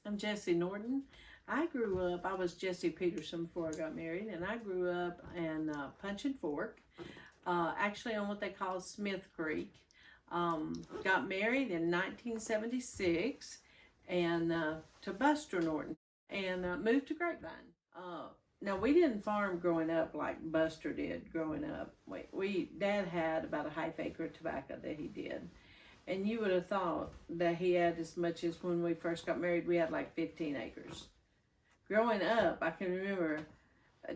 I'm Jessie Norton. I was Jessie Peterson before I got married, and I grew up in Puncheon Fork, actually on what they call Smith Creek. Got married in 1976 and to Buster Norton, and moved to Grapevine. Now, we didn't farm growing up like Buster did growing up. Dad had about a half acre of tobacco that he did. And you would have thought that he had as much as when we first got married, we had like 15 acres. Growing up, I can remember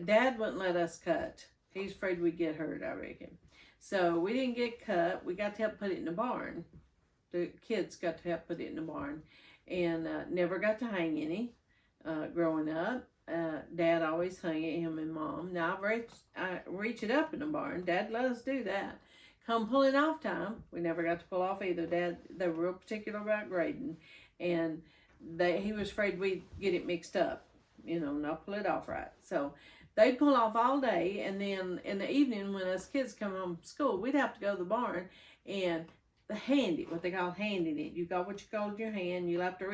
Dad wouldn't let us cut. He's afraid we'd get hurt, I reckon. So we didn't get cut. We got to help put it in the barn. The kids got to help put it in the barn. And never got to hang any growing up. Dad always hung it, him and Mom. Now, I reach it up in the barn. Dad let us do that. Come pulling off time, we never got to pull off either. Dad, they were real particular about grading, and he was afraid we'd get it mixed up, not pull it off right. So they'd pull off all day, and then in the evening when us kids come home from school, we'd have to go to the barn and hand it, what they call handing it. You got what you call your hand, you'll have to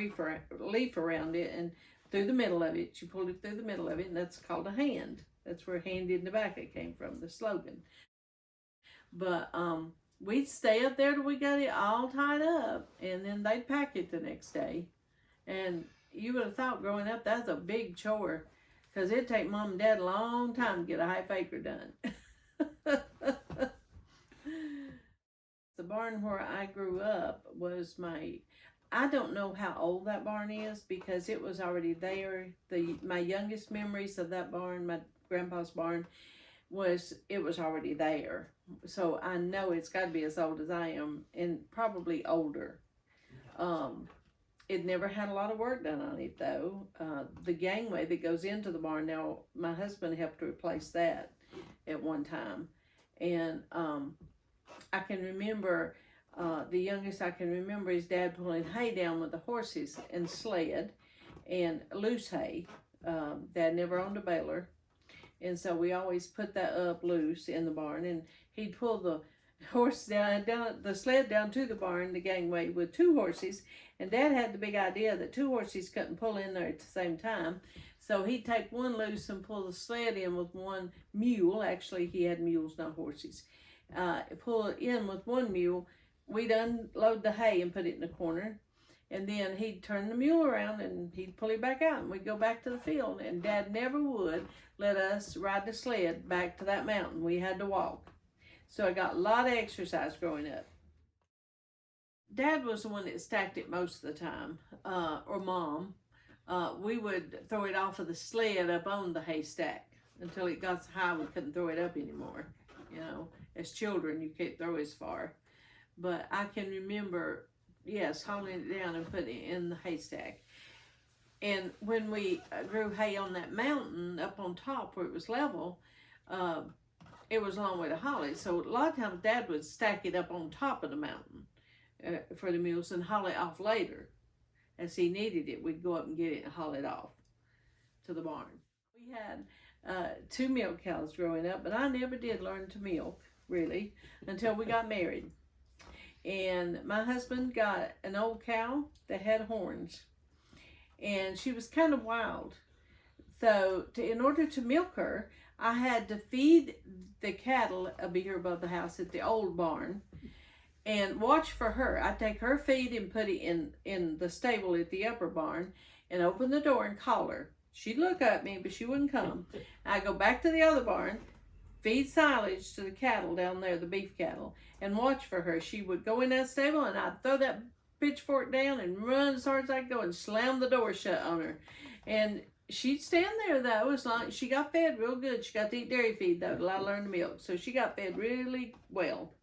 leaf around it, and through the middle of it, you pull it through the middle of it, and that's called a hand. That's where hand in the back it came from, the slogan. But we'd stay up there till we got it all tied up, and then they'd pack it the next day. And you would have thought growing up that's a big chore, because it'd take Mom and Dad a long time to get a half acre done. The barn where I grew up was I don't know how old that barn is, because it was already there. My youngest memories of that barn, my grandpa's barn, it was already there. So I know it's got to be as old as I am, and probably older. It never had a lot of work done on it, though. The gangway that goes into the barn, now my husband helped to replace that at one time. And I can remember, the youngest I can remember is Dad pulling hay down with the horses and sled, and loose hay. Dad never owned a baler. And so we always put that up loose in the barn, and he'd pull the horse down the sled down to the barn, the gangway, with two horses. And Dad had the big idea that two horses couldn't pull in there at the same time. So he'd take one loose and pull the sled in with one mule. Actually, he had mules, not horses. Pull it in with one mule. We'd unload the hay and put it in the corner. And then he'd turn the mule around and he'd pull it back out, and we'd go back to the field. And Dad never would let us ride the sled back to that mountain. We had to walk. So I got a lot of exercise growing up. Dad was the one that stacked it most of the time, or Mom. We would throw it off of the sled up on the haystack until it got so high we couldn't throw it up anymore. As children, you can't throw as far. But I can remember, yes, hauling it down and putting it in the haystack. And when we grew hay on that mountain up on top where it was level, it was a long way to haul it. So a lot of times Dad would stack it up on top of the mountain for the mules and haul it off later. As he needed it, we'd go up and get it and haul it off to the barn. We had 2 milk cows growing up, but I never did learn to milk, really, until we got married. And my husband got an old cow that had horns, and she was kind of wild. So in order to milk her, I had to feed the cattle up here above the house at the old barn and watch for her. I'd take her feed and put it in the stable at the upper barn and open the door and call her. She'd look at me, but she wouldn't come. I'd go back to the other barn, feed silage to the cattle down there, the beef cattle, and watch for her. She would go in that stable, and I'd throw that pitchfork down and run as hard as I could go and slam the door shut on her. And she'd stand there, though, as long as she got fed real good. She got to eat dairy feed, though, till I learned to milk. So she got fed really well.